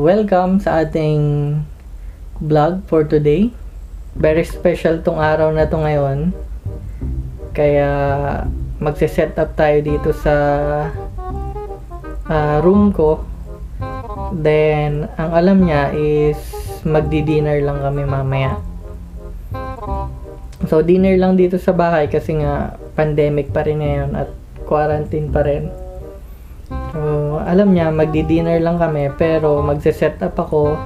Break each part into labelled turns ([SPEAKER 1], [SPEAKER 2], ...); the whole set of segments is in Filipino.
[SPEAKER 1] welcome sa ating vlog for today. Very special tong araw na to ngayon. Kaya magse-set up tayo dito sa room ko. Then, ang alam niya is magdi-dinner lang kami mamaya. So, dinner lang dito sa bahay kasi nga pandemic pa rin ngayon at quarantine pa rin. So, alam niya, magdi-dinner lang kami pero magse-set up ako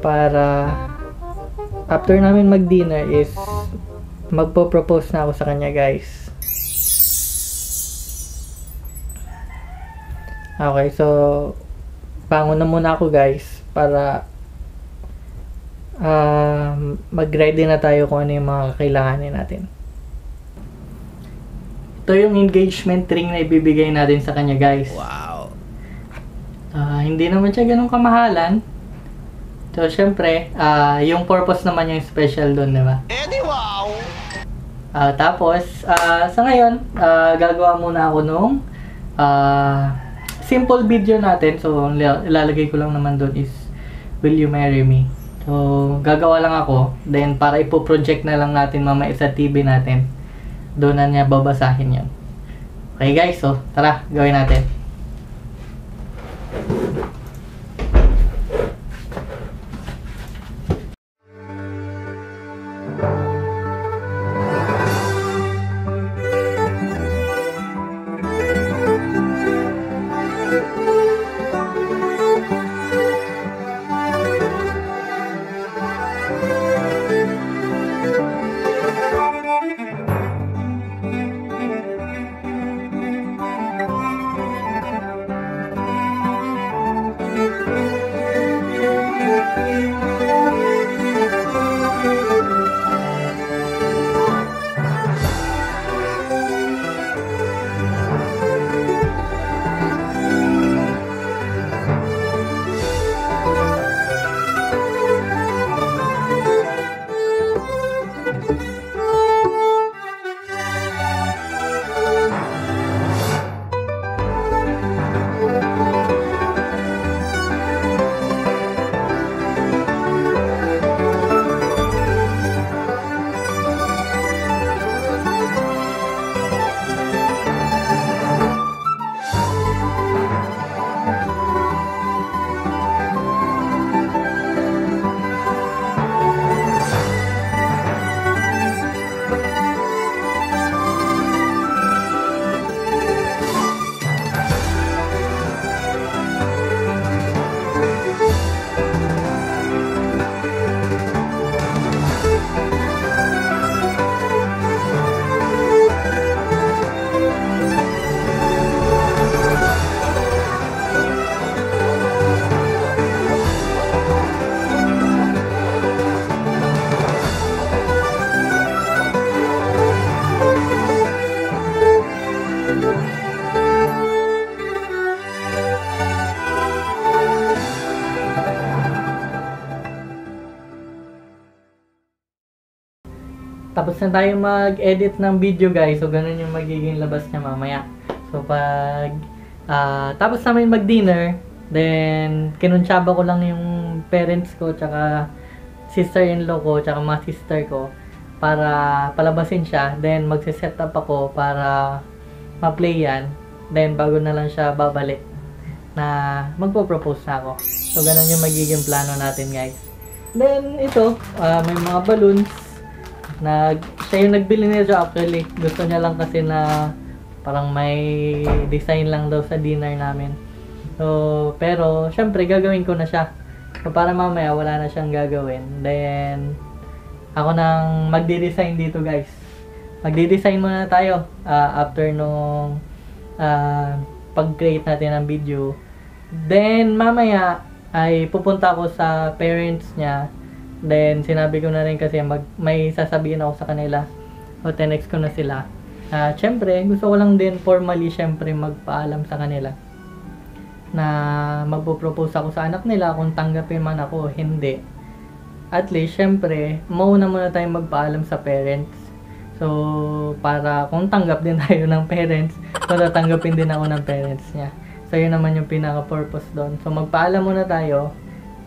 [SPEAKER 1] para after namin mag-dinner is magpo-propose na ako sa kanya, guys. Okay, so bangon na muna ako, guys, para mag-ready na tayo kung ano yung mga kailanganin natin. Ito yung engagement ring na ibibigay natin sa kanya, guys.
[SPEAKER 2] Wow.
[SPEAKER 1] Hindi naman siya ganun kamahalan. So, syempre, yung purpose naman yung special doon, di ba?
[SPEAKER 2] Wow.
[SPEAKER 1] Tapos, sa ngayon, gagawa muna ako nung simple video natin. So, ilalagay ko lang naman doon is, will you marry me? So, gagawa lang ako. Then, para ipo-project na lang natin mamaya sa TV natin. Doon na niya babasahin yun. Okay, guys. So, tara, gawin natin. Tapos na tayo mag-edit ng video, guys. So, ganun yung magiging labas niya mamaya. So, pag tapos namin mag-dinner, then kinuntsaba ko lang yung parents ko, tsaka sister-in-law ko, tsaka mga sister ko para palabasin siya. Then, magse-set up ako para ma-play yan. Then, bago na lang siya babalik na magpo-propose na ako. So, ganun yung magiging plano natin, guys. Then, ito, may mga balloons. Siya yung nagbili nito actually. Gusto niya lang kasi na parang may design lang daw sa dinner namin. So, pero syempre gagawin ko na siya. So, para mamaya wala na siyang gagawin. Then, ako nang magde-design dito, guys. Magde-design muna tayo after nung pag-create natin ng video. Then, mamaya ay pupunta ako sa parents niya. Then, sinabi ko na rin kasi may sasabihin ako sa kanila. O, tenext ko na sila. Siyempre, gusto ko lang din formally, siyempre, magpaalam sa kanila. Na magpo-propose ako sa anak nila kung tanggapin man ako o hindi. At least, siyempre, mauna muna tayong magpaalam sa parents. So, para kung tanggap din tayo ng parents, so tatanggapin din ako ng parents niya. sa'yo naman yung pinaka-purpose doon. So magpaalam muna tayo.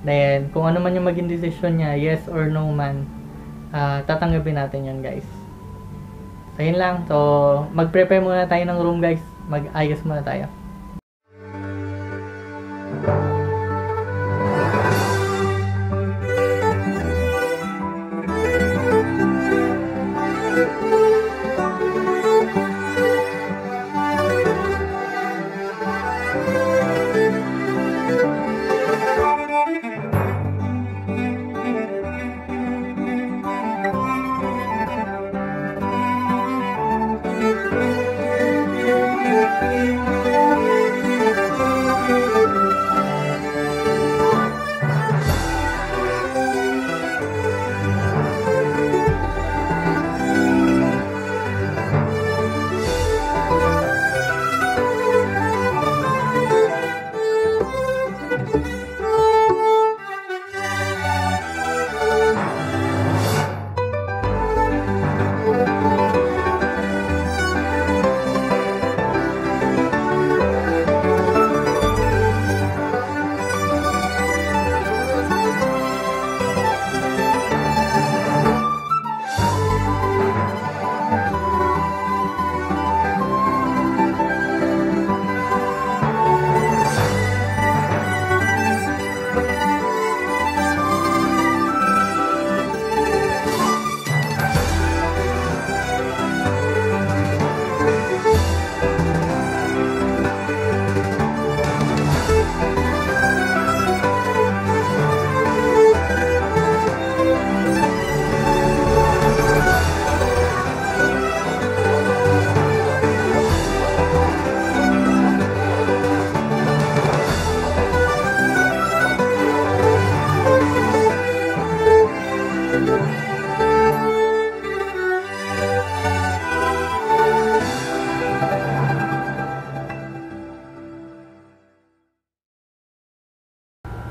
[SPEAKER 1] Then kung ano man yung maging decision niya, yes or no man, tatanggapin natin yun guys. So yun lang. So mag-prepare muna tayo ng room guys. Mag-ayos muna tayo.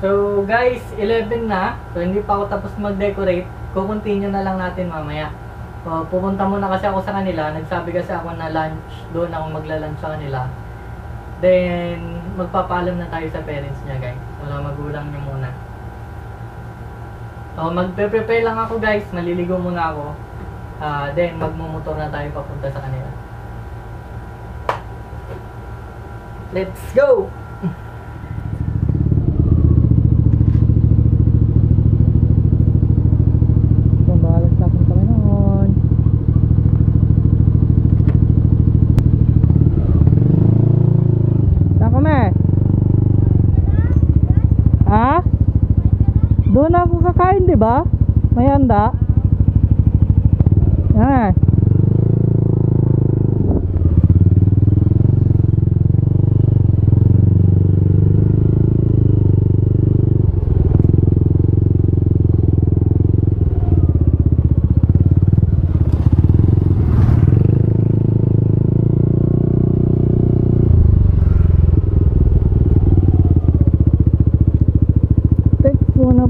[SPEAKER 1] So guys, 11 na. So hindi pa ako tapos mag-decorate. Kukontinue na lang natin mamaya. So, pupunta muna kasi ako sa kanila. Nagsabi kasi ako na lunch. Doon ako magla-lunch sa kanila. Then, magpapaalam na tayo sa parents niya guys. Wala magulang niya muna. So, magpe-prepare lang ako guys. Maliligo muna ako. Then, magmumotor na tayo papunta sa kanila. Let's go!
[SPEAKER 2] Doon ako kakain, di ba? May handa. Yan.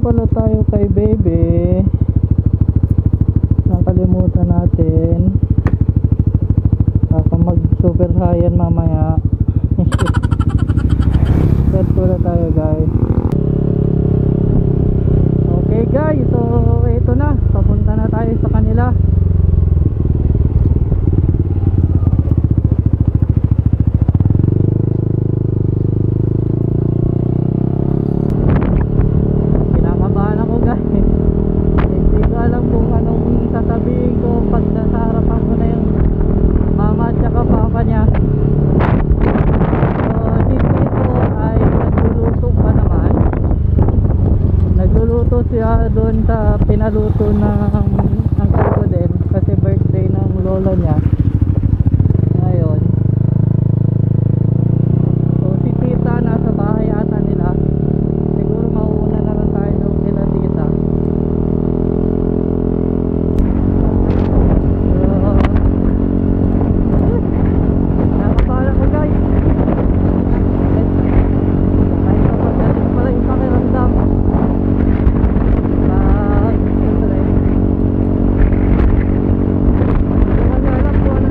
[SPEAKER 2] Pala tayo kay baby, nakalimutan natin. Baka mag super high yan mamaya. Set pala tayo guys. Okay guys, so ito na, papunta na tayo sa kanila. Siya doon sa pinaluto ng crocodile kasi birthday ng lolo niya ngayon. So si tita nasa bahay ata nila, siguro mauuna na lang tayo doon nila tita. Nakapala ko guys, kahit kapagaling pala yung pakiramdam. Kung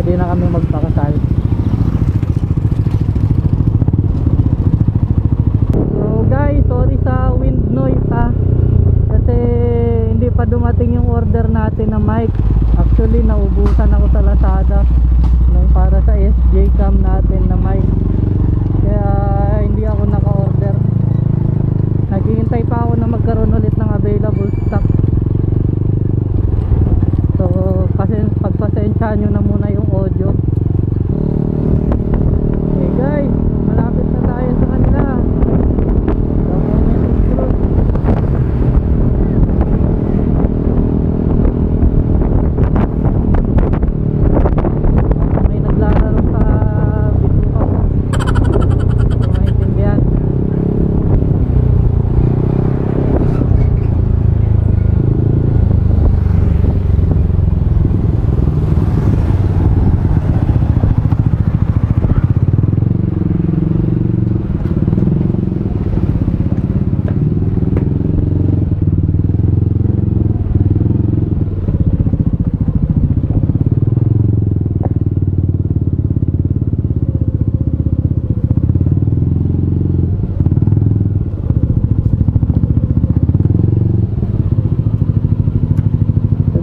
[SPEAKER 2] pwede na kami magpakasal. So guys, sorry sa wind noise ha, kasi hindi pa dumating yung order natin na mic. Actually naubusan ako sa Lazada nung para sa SJ cam natin na mic, kaya hindi ako naka-order. Naghihintay pa ako na magkaroon ulit ng available stock. So kasi pagpasensyahan nyo na muna yung audio. Okay guys, malapit na tayo sa kanila. The moment is close. May naglalaro sa video ko, hindi maintindihan.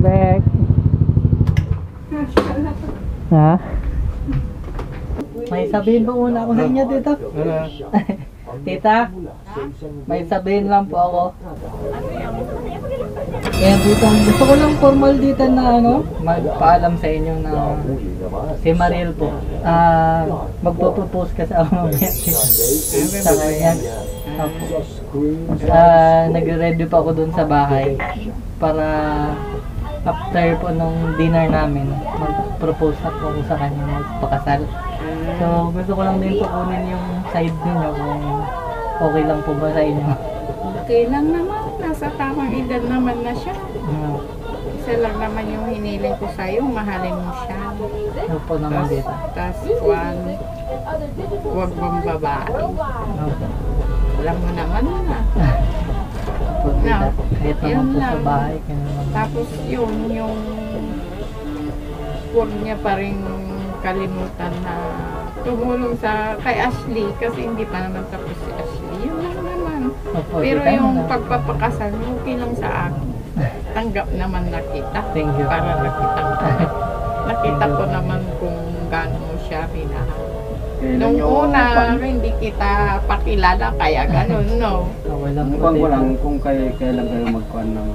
[SPEAKER 2] Back. Ha? May sabihin po muna ako sa inyo dito. Tita, may sabihin lang po ako. Kaya dito, gusto ko lang formal dito na magpaalam sa inyo na si Mariel po. Magpo-propose kasi ako mamaya sa kanya. Nagre-ready pa ako dun sa bahay para after po nung dinner namin, mag-propose na po ako sa kanya magpakasal. So, gusto ko lang din po kunin yung side ninyo kung okay lang po ba sa inyo.
[SPEAKER 3] Okay lang naman, nasa tamang edad naman na siya. Isa lang naman yung hiniling ko sa'yo, mahalin mo siya.
[SPEAKER 1] Ano po naman dito?
[SPEAKER 3] Tas, huwag mong babae.
[SPEAKER 1] Okay.
[SPEAKER 3] Alam mo naman na.
[SPEAKER 1] Po, tita. Kahit naman
[SPEAKER 3] Yun
[SPEAKER 1] po sa
[SPEAKER 3] lang.
[SPEAKER 1] bahay. Kaya naman.
[SPEAKER 3] Tapos yung huwag niya pa rin kalimutan na tumulong kay Ashley kasi hindi pa naman tapos si Ashley. Yun lang naman.
[SPEAKER 1] Opo,
[SPEAKER 3] Pero
[SPEAKER 1] tita,
[SPEAKER 3] yung
[SPEAKER 1] na-
[SPEAKER 3] pagpapakasal, okay lang sa akin. Tanggap naman na kita.
[SPEAKER 1] Thank you.
[SPEAKER 3] Para nakita ko naman kung gaano mo siya minahal. Nung una, hindi kita pakilala, kaya ganun, no?
[SPEAKER 1] Okay lang po,
[SPEAKER 4] Mukhang ko
[SPEAKER 1] tita.
[SPEAKER 4] lang kung kailan kayo magkuhan ng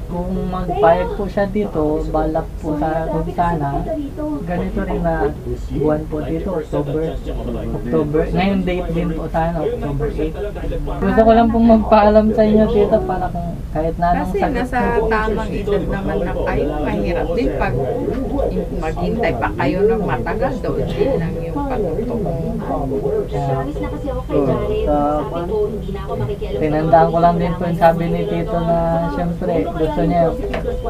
[SPEAKER 1] Kung magpayag po siya dito, balak po sa kung sana, ganito rin na buwan po dito, October. Ngayon date din po sana, October 8. Gusto ko lang pong magpaalam sa inyo dito para kung kahit na anong
[SPEAKER 3] Kasi
[SPEAKER 1] sagot
[SPEAKER 3] nasa
[SPEAKER 1] po.
[SPEAKER 3] tamang edad naman na kayo, mahirap din pag maghintay pa kayo ng matagal, doon din lang yung patutong.
[SPEAKER 5] Promise na kasi ako kay Jared. Sabi ko, hindi na ako makikialam.
[SPEAKER 1] Tinandaan ko lang din po yung sabi ni Tito na siyempre gusto niya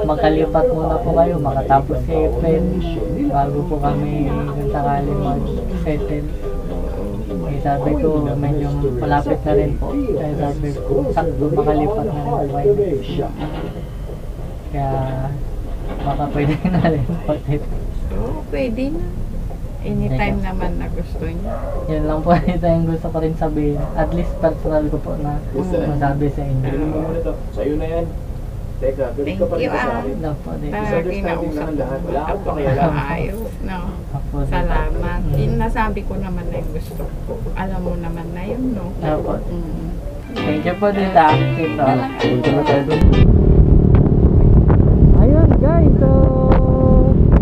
[SPEAKER 1] makalipat muna po kayo, makatapos si April bago po kami kung sakali mag-settle. Eh, sabi ko medyo malapit na rin po. Kaya sabi ko sakto makalipat na rin po kayo. Kaya baka pwede na rin po Tito.
[SPEAKER 3] Oo, pwede na. Anytime naman na gusto niya.
[SPEAKER 1] Yun lang po ito yung gusto ko rin sabihin. At least personal ko po na masabi sa inyo.
[SPEAKER 6] Sa'yo na yan. Teka, galit ka pa rin
[SPEAKER 3] Thank you,
[SPEAKER 6] sa
[SPEAKER 3] ah.
[SPEAKER 6] akin.
[SPEAKER 1] Lang po Tito.
[SPEAKER 3] Para kinausap
[SPEAKER 6] lang lahat. Wala akong
[SPEAKER 3] ako.
[SPEAKER 6] pakialam.
[SPEAKER 3] Ayos, no?
[SPEAKER 1] Opo, Tito.
[SPEAKER 3] Salamat.
[SPEAKER 1] Mm.
[SPEAKER 3] Nasabi ko naman na yung gusto ko. Alam mo naman na yun, no?
[SPEAKER 1] Opo.
[SPEAKER 3] Mm.
[SPEAKER 1] Thank you po Tita. Tito.
[SPEAKER 4] punta na tayo doon.
[SPEAKER 2] Ayun guys, so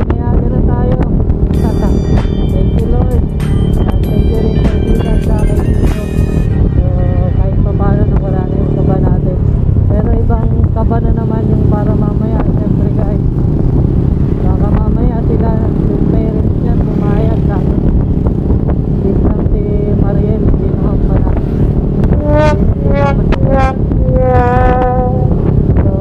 [SPEAKER 2] inayaga na tayo. Thank you Lord. At thank you rin sa ilan sa akin dito. So kahit pa paano nawala na yung kaba natin. Pero ibang kaba na naman yung para mamaya. Siyempre guys, baka mamaya sila yung parents niya pumayag sa akin. Hindi lang si Mariel, hindi naman pa na. So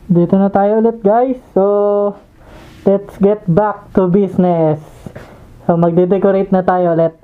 [SPEAKER 2] Dito na tayo ulit guys. So, let's get back to business. So, magde-decorate na tayo ulit.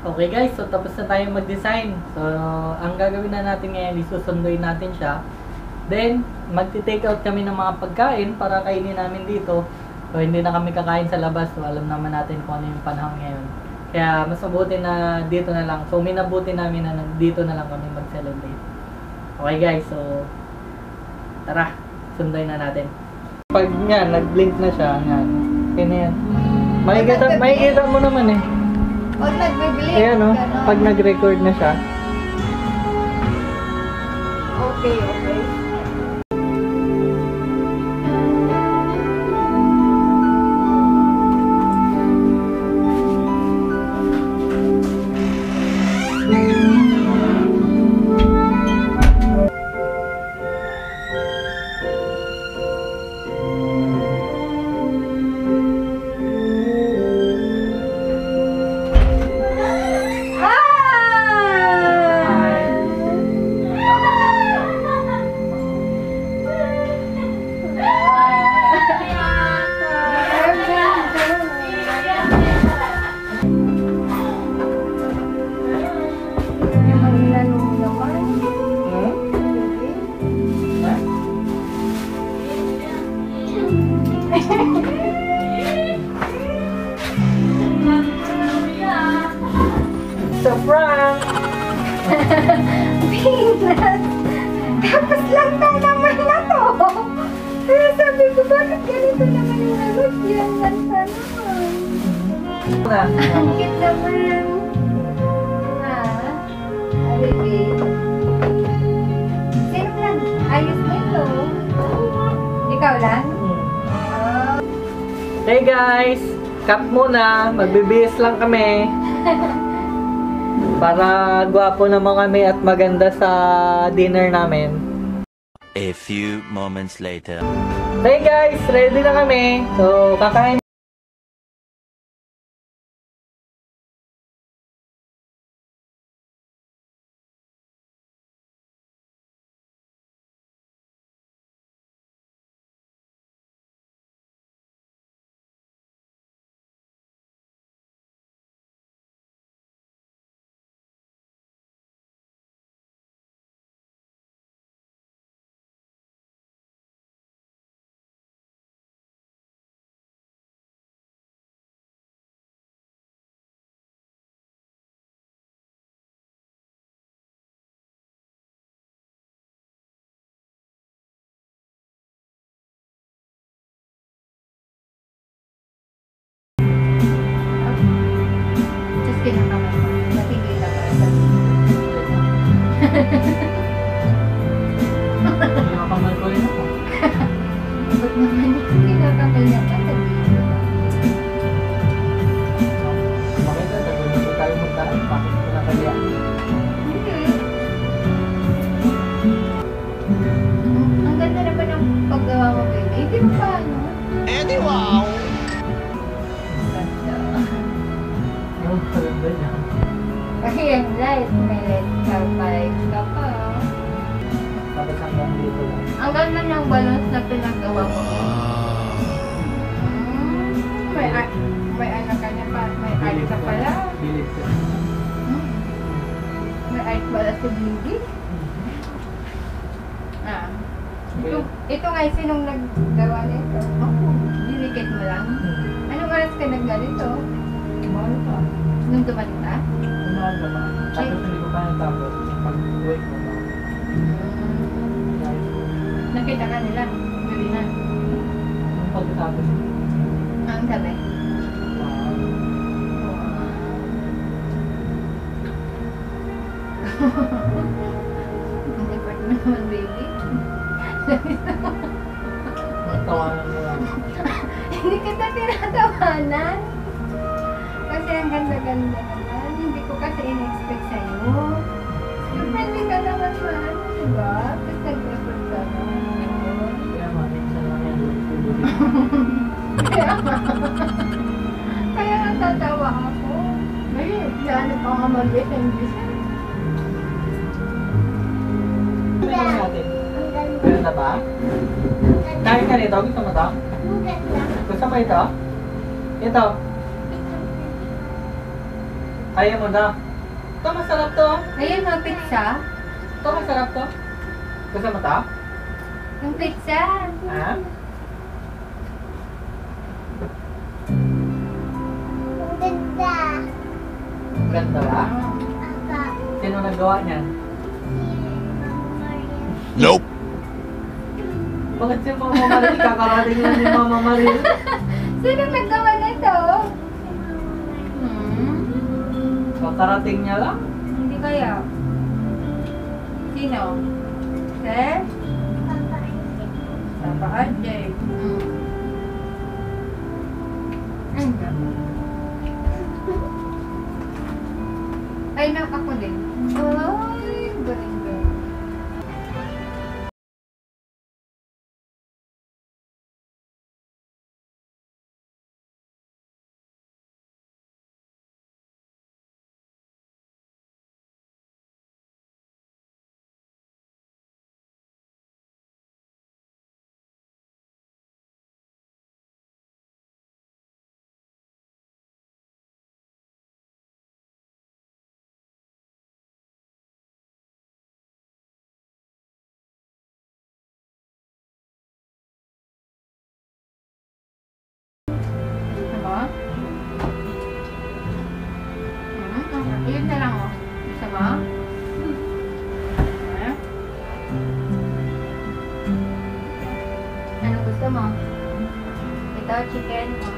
[SPEAKER 1] Okay guys, so tapos na tayong mag-design. So, ang gagawin na natin ngayon, isusunduin natin siya. Then, magti-take out kami ng mga pagkain para kainin namin dito. So, hindi na kami kakain sa labas. So, alam naman natin kung ano yung panahon ngayon. Kaya, mas mabuti na dito na lang. So, minabuti namin na dito na lang kami mag-celebrate. Okay guys, so, tara, sunduin na natin. Pag nga, nag-blink na siya, yan. Okay na yan. Makikita mo naman eh.
[SPEAKER 5] Pag nagbe-blink,
[SPEAKER 1] Ayan o,
[SPEAKER 5] gano'n.
[SPEAKER 1] pag nag-record na siya.
[SPEAKER 5] Okay, okay.
[SPEAKER 1] It's a prank!
[SPEAKER 5] Pinas! Tapos lang na naman na to! Kaya sabi ko, bakit ganito naman yung nalagyan? Ganda naman. Ang cute naman. Baby. Sino lang? Ayos mo ito. Ikaw lang?
[SPEAKER 1] Hey guys! Cut muna! Magbibihis lang kami. Para gwapo naman kami at maganda sa dinner namin.
[SPEAKER 7] A few moments later.
[SPEAKER 1] Hey guys! Ready na kami! So, kakain
[SPEAKER 5] light. May light ka pa. Ka pa.
[SPEAKER 1] Tapos hanggang dito lang.
[SPEAKER 5] Ang ganda ng balloons na pinagawa mo. May ano ka na pa. May art ka pala.
[SPEAKER 1] Bilis ko.
[SPEAKER 5] May art pala si Bibi. Ah. Ito nga, sinong naggawa nito? Ako. Dinikit mo lang. Anong oras ka nagganito?
[SPEAKER 1] Mahal pa.
[SPEAKER 5] Nung dumating ka?
[SPEAKER 1] Umaga pa. Tapos hindi ko pa natapos. Pag-uwi ko pa.
[SPEAKER 5] Nakita ka nila? Gabi na.
[SPEAKER 1] Nung pagkatapos.
[SPEAKER 5] Ang gabi? Hindi pa naman, baby.
[SPEAKER 1] Tawanan mo lang.
[SPEAKER 5] Hindi kita tinatawanan. Kasi ang ganda-ganda naman. Hindi ko kasi in-expect sa'yo. Siyempre, hindi ka naman maano, diba? Tapos nag-effort ka naman.
[SPEAKER 1] Kaya makikita lang yan.
[SPEAKER 5] Kaya natatawa ako. May, ano pa nga mag-English.
[SPEAKER 1] Ano natin? Ganda ba? Kain ka nito? Gusto mo to? Gusto mo ito? Ito? Ayaw mo na? Ito masarap to.
[SPEAKER 5] Ayun, mga pizza.
[SPEAKER 1] Ito masarap to. Gusto mo to?
[SPEAKER 5] Yung pizza.
[SPEAKER 1] Ha? Ganda ba? Sino nagawa niyan?
[SPEAKER 7] Nope.
[SPEAKER 1] Bakit si Mama Maril? Kakarating lang ni Mama Maril.
[SPEAKER 5] Sino naggawa nito?
[SPEAKER 1] Kakarating niya lang?
[SPEAKER 5] Hindi kaya. Sino? Sir? Papa Ajay. Ay, ako din. Ay, galing. Diba? Yun na lang, oh. Isa ba? Anong gusto mo? Ito, chicken, oh.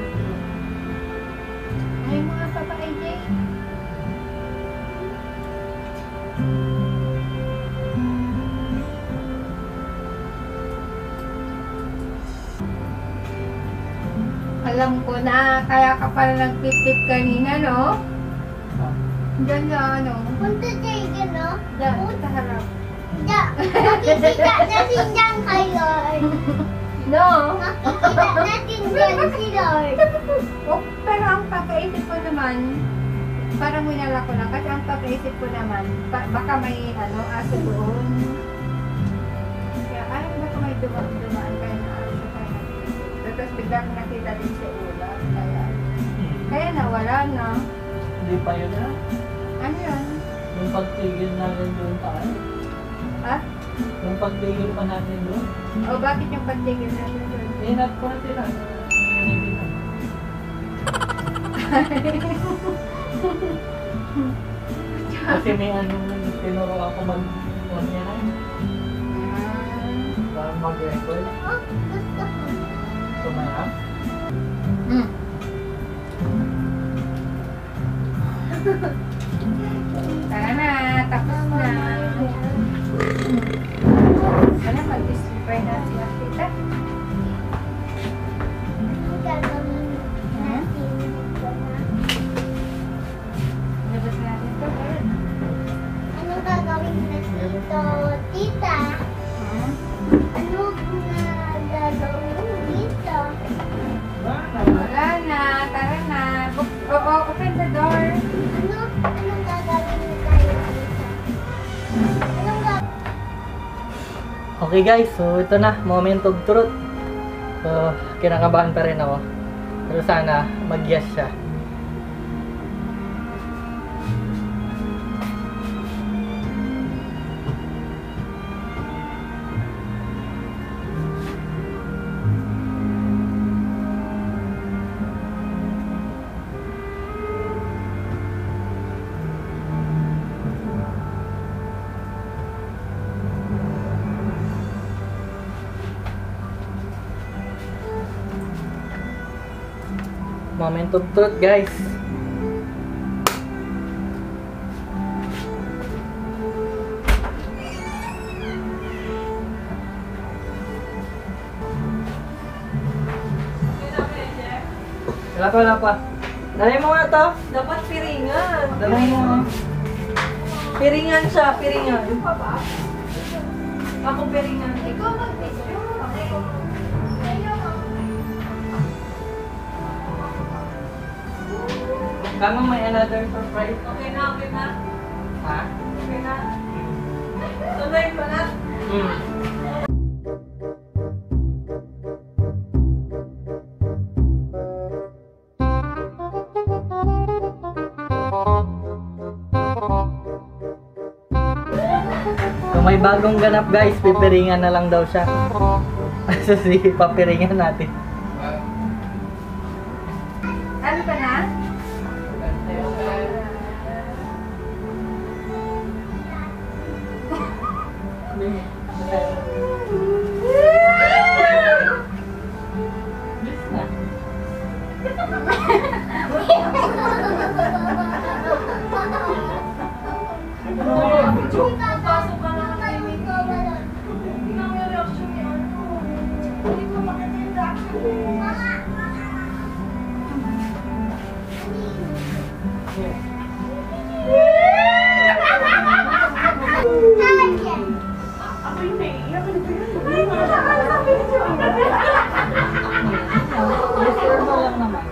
[SPEAKER 5] Ay, mga Papa AJ. Alam ko na, kaya ka pala nagpipit kanina, no? Diyan na, ano?
[SPEAKER 8] Punta tayo dyan, no?
[SPEAKER 5] Diyan, sa harap.
[SPEAKER 8] Makikita natin dyan kay Lord.
[SPEAKER 5] No?
[SPEAKER 8] Makikita natin dyan si Lord.
[SPEAKER 5] Oh, pero ang pagkaisip ko naman, parang winala ko lang, kasi ang pagkaisip ko naman, baka may, ano, aso doon. Kaya, alam baka may dumaan kayo na aso kayo. Tapos biglang nakita din sa ulam, kaya nawala na.
[SPEAKER 1] Hindi pa yun na.
[SPEAKER 5] Ano yun?
[SPEAKER 1] Yung pagtigil natin doon tayo.
[SPEAKER 5] Ha?
[SPEAKER 1] Yung pagtigil pa natin doon.
[SPEAKER 5] O bakit yung pagtigil natin doon?
[SPEAKER 1] Inat ko na sila. Kasi may anong tinuro ako mag-online. Para mag-record.
[SPEAKER 8] Oh, gusto ko.
[SPEAKER 1] Sumaya.
[SPEAKER 5] Tara na, tapos na. Sana mag-display na si Akita.
[SPEAKER 8] Ang gagawin natin dito na.
[SPEAKER 5] Labas natin ito, girl.
[SPEAKER 8] Anong gagawin natin dito, tita? Ano na gagawin dito?
[SPEAKER 5] Wala na, tara na. Oo, open the door.
[SPEAKER 8] Ano?
[SPEAKER 1] Okay guys, so ito na, moment of truth. So, kinakabahan pa rin ako. Pero sana, mag-yes siya. Moment of truth, guys. Wala pa. Dalhin mo nga to.
[SPEAKER 2] Dapat piringan.
[SPEAKER 1] Dalhin mo nga.
[SPEAKER 2] Piringan siya, piringan. Ako piringan.
[SPEAKER 5] Ikaw mag-picture.
[SPEAKER 1] Kama may another surprise.
[SPEAKER 2] Okay na, okay na.
[SPEAKER 1] Ha?
[SPEAKER 2] Okay na. Tuloy pa na.
[SPEAKER 1] Kung may bagong ganap guys, pipiringan na lang daw siya. So sige, papiringan natin.
[SPEAKER 5] Ano ka na?
[SPEAKER 2] Pasok ka na ng timing ko. Tingnan mo yung reaction niya. Hindi ko makita yung reaction. Ako yung naiiyak.
[SPEAKER 1] Reserve lang naman.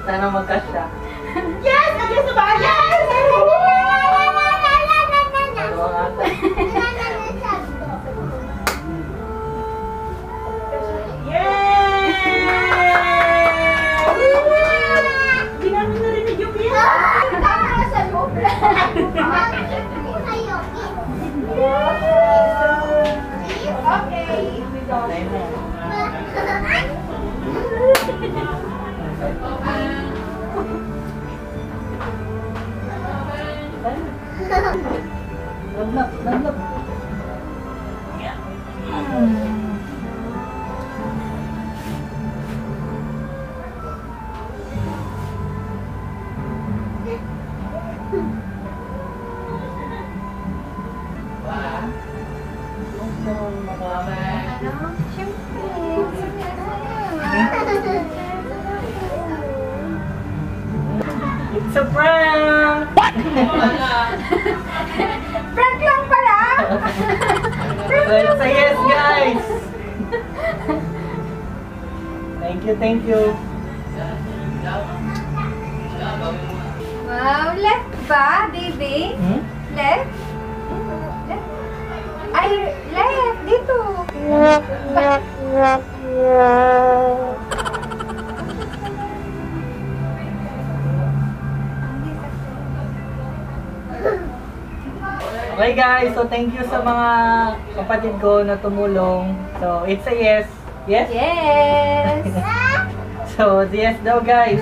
[SPEAKER 1] Sana magkasya.
[SPEAKER 2] Yes! Yes na ba? Yes!
[SPEAKER 1] Dalawang ata.
[SPEAKER 2] Hindi namin narinig yung yes!
[SPEAKER 5] Okay.
[SPEAKER 1] Laglap.
[SPEAKER 5] Ano? Siyempre.
[SPEAKER 1] It's a prank!
[SPEAKER 5] Prank lang pala!
[SPEAKER 1] So it's a yes, guys! Thank you.
[SPEAKER 5] Wow, left ba, baby?
[SPEAKER 1] Hmm?
[SPEAKER 5] Left? Left? Ay, left! Dito!
[SPEAKER 1] Okay guys, so thank you sa mga kapatid ko na tumulong. So it's a yes. Yes?
[SPEAKER 5] Yes!
[SPEAKER 1] So it's a yes daw guys.